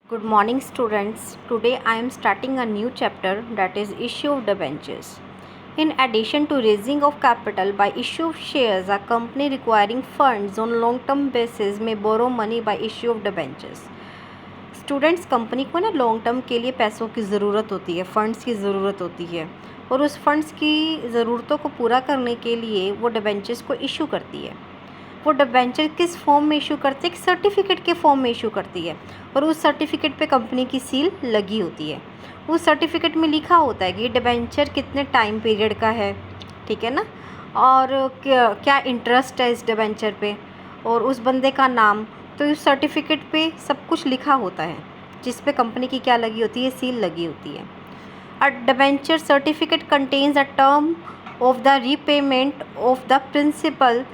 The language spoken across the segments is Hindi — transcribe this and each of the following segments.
Good morning, students. Today I am starting a new chapter, that is issue of debentures. In addition to raising of capital by issue of shares, a company requiring funds on long-term basis may borrow money by issue of debentures. Students, company को ना लॉन्ग टर्म के लिए पैसों की ज़रूरत होती है, फ़ंड्स की ज़रूरत होती है, और उस फंड्स की ज़रूरतों को पूरा करने के लिए वो डिबेंचर्स को इशू करती है। वो डिबेंचर किस फॉर्म में इशू करती है? एक सर्टिफिकेट के फॉर्म में इशू करती है, और उस सर्टिफिकेट पे कंपनी की सील लगी होती है। उस सर्टिफिकेट में लिखा होता है कि ये डिबेंचर कितने टाइम पीरियड का है, ठीक है ना, और क्या इंटरेस्ट है इस डिबेंचर पे, और उस बंदे का नाम। तो इस सर्टिफिकेट पे सब कुछ लिखा होता है, जिस पे कंपनी की क्या लगी होती है, सील लगी होती है। A debenture certificate contains a term of the repayment of the principal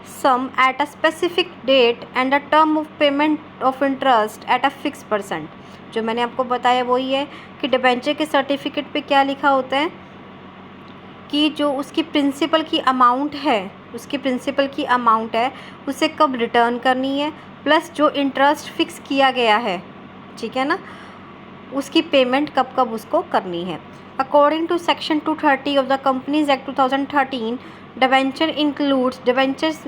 sum at a specific date and a term of payment of interest at a fixed percent। जो मैंने आपको बताया वही है कि डिबेंचर के सर्टिफिकेट पे क्या लिखा होता है कि जो उसकी प्रिंसिपल की अमाउंट है, उसे कब रिटर्न करनी है, प्लस जो इंटरेस्ट फिक्स किया गया है, ठीक है ना, उसकी पेमेंट कब कब उसको करनी है। According to section 230 of the companies act 2013, debenture includes, debentures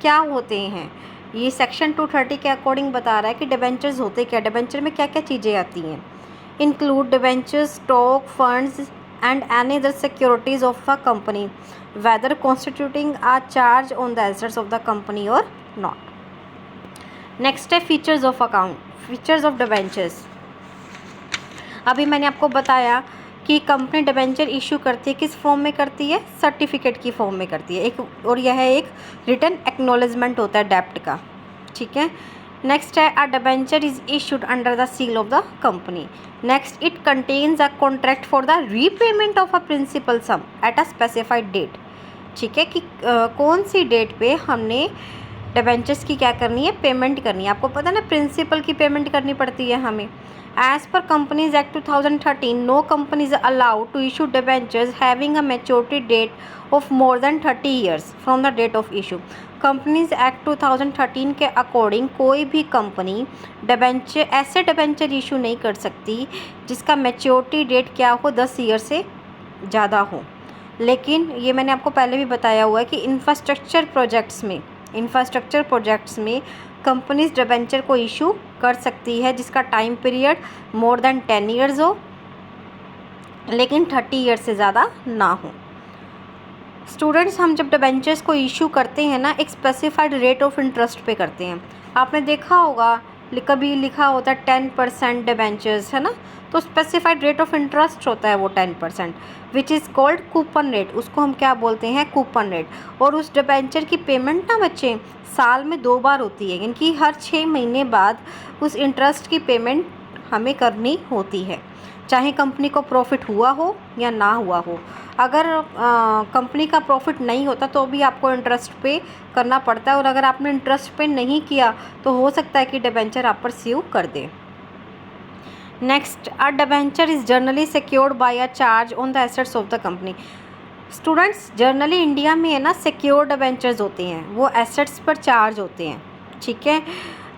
क्या होते हैं, ये सेक्शन 230 के अकॉर्डिंग बता रहा है कि डिबेंचर्स होते क्या, डिबेंचर में क्या क्या चीज़ें आती हैं। Include debentures, stock, funds and any other securities of a company weather constituting a charge on the assets of the company और नॉट। नेक्स्ट है features of account, features of debentures. अभी मैंने आपको बताया कि कंपनी डिबेंचर इशू करती है, किस फॉर्म में करती है, सर्टिफिकेट की फॉर्म में करती है, एक, और यह एक रिटन एक्नॉलेजमेंट होता है डेप्ट का, ठीक है। नेक्स्ट है a debenture is issued under the seal of the company. Next, it contains a contract for the repayment of a principal sum at a specified date, ठीक है, कि कौन सी डेट पे हमने डिबेंचर्स की क्या करनी है, पेमेंट करनी है। आपको पता है ना, प्रिंसिपल की पेमेंट करनी पड़ती है हमें। As per Companies Act 2013, no company is allowed to issue debentures having a maturity date of more than 30 years from the date of issue। Companies Act 2013 के अकॉर्डिंग कोई भी कंपनी डिबेंचर, ऐसे डिबेंचर इशू नहीं कर सकती जिसका मैच्योरिटी डेट क्या हो, 10 ईयर से ज़्यादा हो। लेकिन ये मैंने आपको पहले भी बताया हुआ है कि इंफ्रास्ट्रक्चर प्रोजेक्ट्स में कंपनीज डिबेंचर को इशू कर सकती है जिसका time period more than 10 years हो, लेकिन 30 ईयर्स से ज़्यादा ना हो। स्टूडेंट्स, हम जब डिबेंचर्स को इशू करते हैं ना, एक स्पेसिफाइड रेट ऑफ इंटरेस्ट पे करते हैं। आपने देखा होगा कभी लिखा होता है 10% डिबेंचर्स, है ना, तो स्पेसिफाइड रेट ऑफ इंटरेस्ट होता है वो 10%, which is called coupon rate. उसको हम क्या बोलते हैं, कूपन रेट। और उस डिबेंचर की पेमेंट ना बच्चे साल में 2 बार होती है, यानी कि हर 6 महीने बाद उस इंटरेस्ट की पेमेंट हमें करनी होती है, चाहे कंपनी को प्रॉफिट हुआ हो या ना हुआ हो। अगर कंपनी का प्रॉफिट नहीं होता तो भी आपको इंटरेस्ट पे करना पड़ता है, और अगर आपने इंटरेस्ट पे नहीं किया तो हो सकता है कि डिबेंचर आप पर स्यू कर दे। Next, a debenture is generally secured by a charge on the assets of the company. Students, generally India में है ना, सिक्योर डिबेंचर्स होते हैं, वो एसेट्स पर चार्ज होते हैं, ठीक है।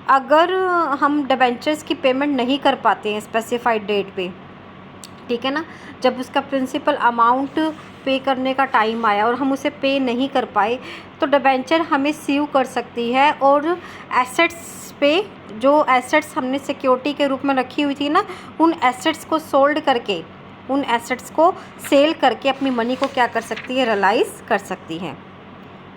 अगर हम डिबेंचर्स की पेमेंट नहीं कर पाते हैं स्पेसिफाइड डेट पे, ठीक है ना, जब उसका प्रिंसिपल अमाउंट पे करने का टाइम आया और हम उसे पे नहीं कर पाए, तो डिबेंचर हमें स्यू कर सकती है, और एसेट्स पे, जो एसेट्स हमने सिक्योरिटी के रूप में रखी हुई थी ना, उन एसेट्स को सोल्ड करके, उन एसेट्स को सेल करके अपनी मनी को क्या कर सकती है, रियलाइज़ कर सकती है।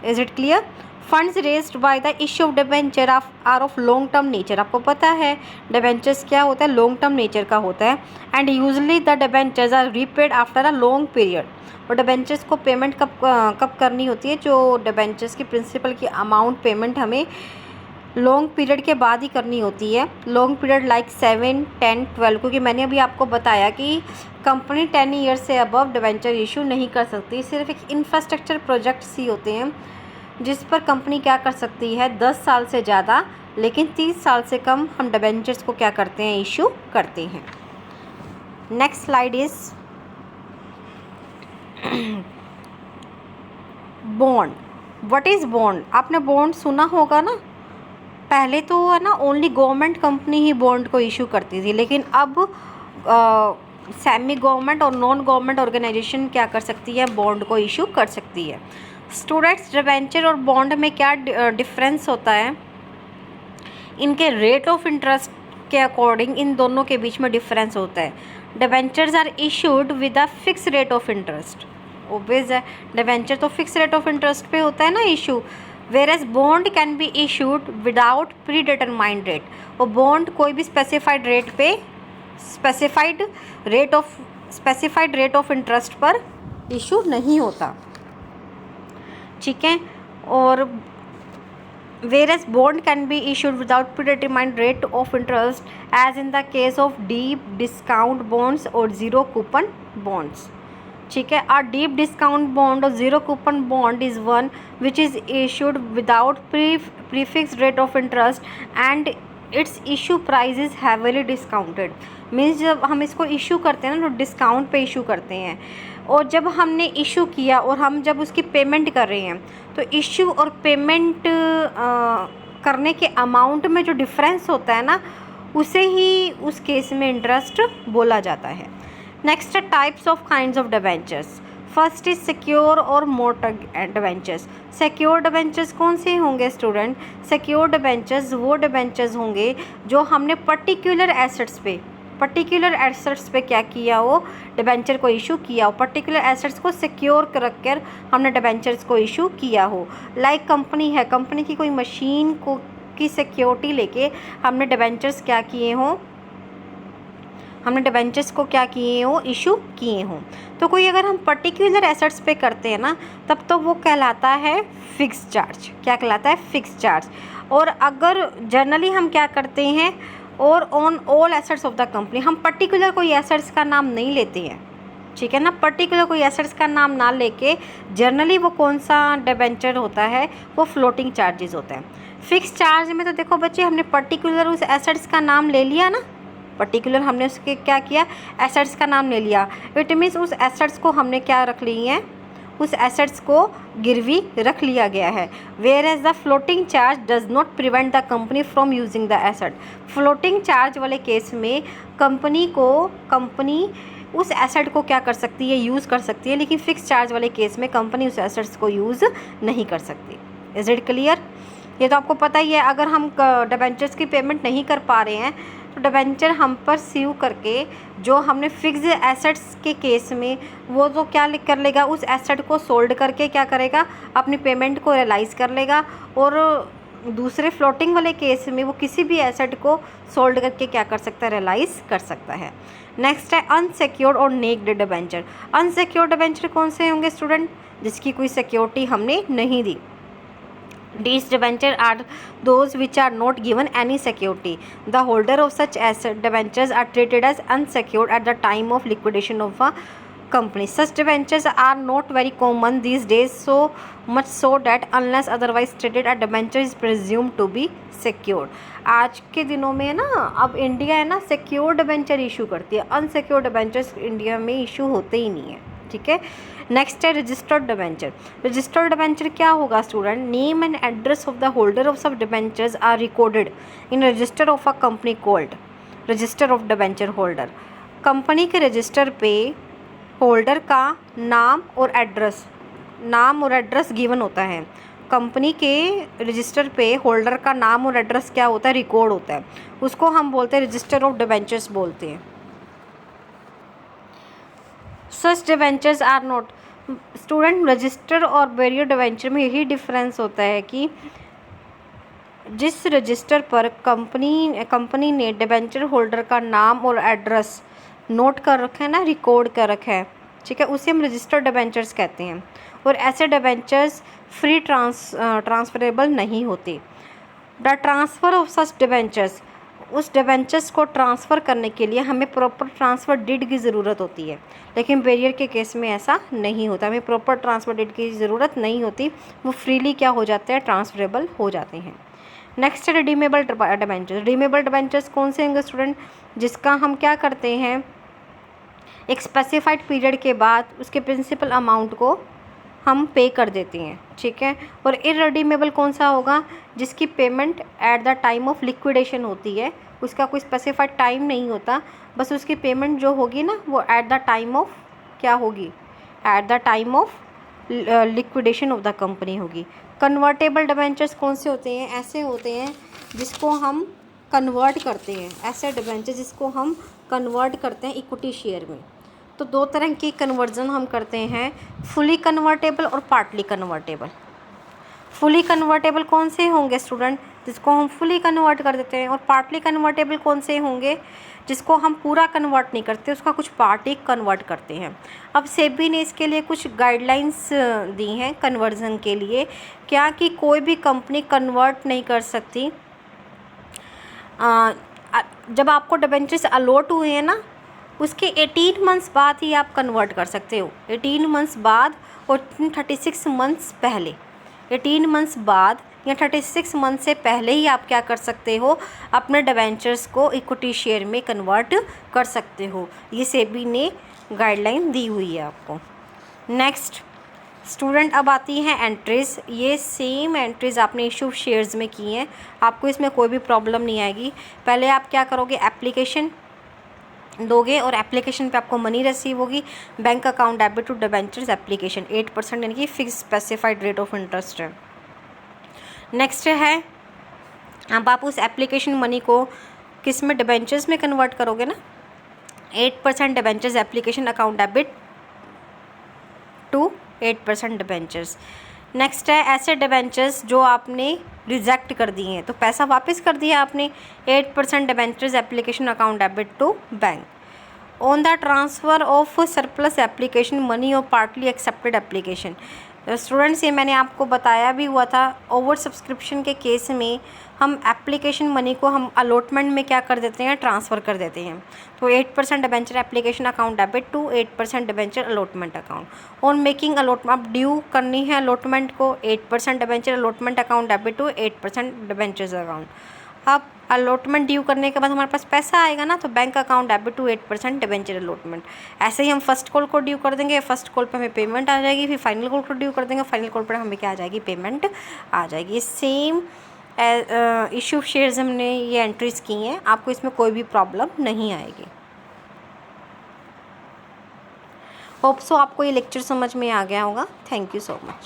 Is it clear? Funds raised by the issue of debenture are of long term nature. आपको पता है डिबेंचर्स क्या होता है, लॉन्ग टर्म नेचर का होता है। And usually the debentures are repaid after a long period. और डिबेंचर्स को पेमेंट कब करनी होती है, जो डिबेंचर्स की प्रिंसिपल की अमाउंट पेमेंट हमें लॉन्ग पीरियड के बाद ही करनी होती है। लॉन्ग पीरियड लाइक 7, 10, 12, क्योंकि मैंने अभी आपको बताया कि कंपनी 10 ईयर से अबव डिबेंचर इशू नहीं कर सकती। सिर्फ एक इंफ्रास्ट्रक्चर प्रोजेक्ट्स ही होते हैं जिस पर कंपनी क्या कर सकती है, 10 साल से ज़्यादा, लेकिन 30 साल से कम हम डिबेंचर्स को क्या करते हैं, इशू करते हैं। Next slide is bond. What is bond? आपने बॉन्ड सुना होगा ना, पहले तो है ना ओनली गवर्नमेंट कंपनी ही बॉन्ड को इशू करती थी, लेकिन अब सेमी गवर्नमेंट और नॉन गवर्नमेंट ऑर्गेनाइजेशन क्या कर सकती है, बॉन्ड को इशू कर सकती है। स्टूडेंट्स, डिबेंचर और बॉन्ड में क्या डिफरेंस होता है, इनके रेट ऑफ इंटरेस्ट के अकॉर्डिंग इन दोनों के बीच में डिफरेंस होता है। Debentures are issued with a fix rate of interest, ओबेज है, डिबेंचर तो फिक्स रेट ऑफ इंटरेस्ट पे होता है ना issue, whereas bond can be issued without predetermined rate, और बॉन्ड कोई भी स्पेसिफाइड रेट ऑफ इंटरेस्ट पर इशू नहीं होता, ठीक है। और whereas bond can be issued without predetermined rate of interest as in the case of deep discount bonds or zero coupon bonds, ठीक है। A deep discount bond or zero coupon bond is one which is issued without prefixed rate of interest and its issue price is heavily discounted, means जब हम इसको इशू करते हैं ना तो डिस्काउंट पे इशू करते हैं, और जब हमने इशू किया और हम जब उसकी पेमेंट कर रहे हैं तो इशू और पेमेंट करने के अमाउंट में जो डिफरेंस होता है ना उसे ही उस केस में इंटरेस्ट बोला जाता है। नेक्स्ट है types of kinds of debentures. First is secure और मोर्टगेज डिबेंचर्स। सिक्योर डिबेंचर्स कौन से होंगे स्टूडेंट? सिक्योर डिबेंचर्स वो डिबेंचर्स होंगे जो हमने पर्टिकुलर एसेट्स पे क्या किया हो, डिबेंचर को इशू किया हो, पर्टिकुलर एसेट्स को सिक्योर रख कर हमने डिबेंचर्स को इशू किया हो। लाइक कंपनी है, कंपनी की कोई मशीन को की सिक्योरिटी लेके हमने डिबेंचर्स क्या किए हों, हमने डिबेंचर्स को क्या किए हो, इशू किए हों। तो कोई अगर हम पर्टिकुलर एसेट्स पे करते हैं ना तब तो वो कहलाता है फिक्स चार्ज। क्या कहलाता है? Fix charge. और अगर जनरली हम क्या करते हैं, और on all assets of the company, हम पर्टिकुलर कोई एसेट्स का नाम नहीं लेते हैं, ठीक है ना। पर्टिकुलर कोई एसेट्स का नाम ना लेके जनरली वो कौन सा डिबेंचर होता है, वो फ्लोटिंग चार्जेस होता है। फिक्स चार्ज में तो देखो बच्चे हमने पर्टिकुलर उस एसेट्स का नाम ले लिया ना, पर्टिकुलर हमने उसके क्या किया, एसेट्स का नाम ले लिया। इट मीन्स उस एसेट्स को हमने क्या रख ली है, उस एसेट्स को गिरवी रख लिया गया है। Whereas the floating charge does not prevent the company from using the asset. Floating charge वाले केस में कंपनी उस एसेट को क्या कर सकती है, यूज़ कर सकती है, लेकिन फिक्स चार्ज वाले केस में कंपनी उस एसेट्स को यूज़ नहीं कर सकती। Is it clear? ये तो आपको पता ही है। अगर हम डिबेंचर्स की पेमेंट नहीं कर पा रहे हैं तो डिबेंचर हम पर स्यू करके जो हमने फिक्स एसेट्स के केस में वो तो क्या कर लेगा, उस एसेट को सोल्ड करके क्या करेगा, अपनी पेमेंट को रियलाइज़ कर लेगा। और दूसरे फ्लोटिंग वाले केस में वो किसी भी एसेट को सोल्ड करके क्या कर सकता है, रियलाइज़ कर सकता है। नेक्स्ट है अनसिक्योर्ड और नेक्ड डिबेंचर। अनसिक्योर्ड डिबेंचर कौन से होंगे स्टूडेंट? जिसकी कोई सिक्योरिटी हमने नहीं दी। These debentures are those which are not given any security. The holder of such asset debentures are treated as unsecured at the time of liquidation of a company. Such debentures are not very common these days, so much so that unless otherwise stated, a debenture is presumed to be secured. आज के दिनों में ना, अब इंडिया है ना सिक्योर्ड डिबेंचर इशू करती है, अनसिक्योर्ड डिबेंचर्स इंडिया में इशू होते ही नहीं है, ठीक है। नेक्स्ट है रजिस्टर्ड डिबेंचर। रजिस्टर्ड डिबेंचर क्या होगा student? Name and address of the holder of sub debentures are recorded in register of a company called register of debenture holder. Company के रजिस्टर पे होल्डर का नाम और एड्रेस गिवन होता है। कंपनी के रजिस्टर पे होल्डर का नाम और एड्रेस क्या होता है, रिकॉर्ड होता है। उसको हम बोलते हैं रजिस्टर ऑफ डिबेंचर्स बोलते हैं। Such debentures are not student. Register और बैरियर डिबेंचर में यही डिफरेंस होता है कि जिस रजिस्टर पर कंपनी ने डिबेंचर होल्डर का नाम और एड्रेस नोट कर रखा है ना, रिकॉर्ड कर रखा है, ठीक है, उसे हम रजिस्टर्ड डिबेंचर्स कहते हैं। और ऐसे डिबेंचर्स फ्री ट्रांसफरेबल नहीं होते। The transfer of such debentures, उस डिबेंचर्स को ट्रांसफ़र करने के लिए हमें प्रॉपर ट्रांसफ़र डीड की ज़रूरत होती है, लेकिन बैरियर के केस में ऐसा नहीं होता, हमें प्रॉपर ट्रांसफ़र डीड की ज़रूरत नहीं होती, वो फ्रीली क्या हो जाते हैं, ट्रांसफरेबल हो जाते हैं। नेक्स्ट है रिडीमेबल डिबेंचर्स। रिडीमेबल डिबेंचर्स कौन से होंगे स्टूडेंट? जिसका हम क्या करते हैं, एक स्पेसिफाइड पीरियड के बाद उसके प्रिंसिपल अमाउंट को हम पे कर देते हैं, ठीक है। और इररिडीमेबल कौन सा होगा, जिसकी payment at the time of liquidation होती है, उसका कोई स्पेसिफाइड टाइम नहीं होता, बस उसकी पेमेंट जो होगी ना वो एट द टाइम ऑफ क्या होगी, at the time of liquidation of the company होगी। कन्वर्टेबल डिबेंचर्स कौन से होते हैं, ऐसे होते हैं जिसको हम कन्वर्ट करते हैं, ऐसे डिबेंचर जिसको हम कन्वर्ट करते हैं इक्विटी शेयर में। तो दो तरह की कन्वर्जन हम करते हैं, फुली कन्वर्टेबल और पार्टली कन्वर्टेबल। फुली कन्वर्टेबल कौन से होंगे स्टूडेंट, जिसको हम फुली कन्वर्ट कर देते हैं, और पार्टली कन्वर्टेबल कौन से होंगे, जिसको हम पूरा कन्वर्ट नहीं करते, उसका कुछ पार्ट ही कन्वर्ट करते हैं। अब सेबी ने इसके लिए कुछ गाइडलाइंस दी हैं कन्वर्जन के लिए, क्या कि कोई भी कंपनी कन्वर्ट नहीं कर सकती। जब आपको डिबेंचर्स अलॉट हुए हैं ना, उसके 18 मंथ्स बाद ही आप कन्वर्ट कर सकते हो, 18 मंथ्स बाद और 36 मंथ्स पहले, 18 मंथ्स बाद या 36 मंथ से पहले ही आप क्या कर सकते हो, अपने डिबेंचर्स को इक्विटी शेयर में कन्वर्ट कर सकते हो। ये सेबी ने गाइडलाइन दी हुई है आपको। नेक्स्ट स्टूडेंट, अब आती हैं एंट्रीज़। ये सेम एंट्रीज़ आपने इशू शेयर्स में की हैं, आपको इसमें कोई भी प्रॉब्लम नहीं आएगी। पहले आप क्या करोगे, एप्लीकेशन दोगे और एप्लीकेशन पे आपको मनी रिसीव होगी। Bank account debit to debentures application 8% यानी कि fix specified rate of interest है। नेक्स्ट है, अब आप उस एप्लीकेशन मनी को किस में, डिबेंचर्स में कन्वर्ट करोगे ना, 8% debentures application account debit to 8% debentures. Next है ऐसे डिबेंचर्स जो आपने रिजेक्ट कर दिए हैं, तो पैसा वापस कर दिया आपने, 8% debentures application account debit to bank. On the transfer of surplus application money और पार्टली एक्सेप्टेड एप्लीकेशन। स्टूडेंट्स, ये मैंने आपको बताया भी हुआ था, ओवर सब्सक्रिप्शन के केस में हम एप्लीकेशन मनी को हम अलॉटमेंट में क्या कर देते हैं, ट्रांसफ़र कर देते हैं। तो 8% debenture application account debit to 8% debenture allotment account. On making allotment, अब ड्यू करनी है अलॉटमेंट को, 8% debenture allotment account debit to 8% debentures account. अब अलॉटमेंट ड्यू करने के बाद हमारे पास पैसा आएगा ना, तो bank account debit to 8% debenture allotment. ऐसे ही हम फर्स्ट कॉल को ड्यू कर देंगे, फर्स्ट कॉल पे हमें पेमेंट आ जाएगी, फिर फाइनल कॉल को ड्यू कर देंगे, फाइनल कॉल पर हमें क्या आ जाएगी, पेमेंट आ जाएगी। सेम इशू शेयर्स हमने ये एंट्रीज़ की हैं, आपको इसमें कोई भी प्रॉब्लम नहीं आएगी। होप सो आपको ये लेक्चर समझ में आ गया होगा। Thank you so much.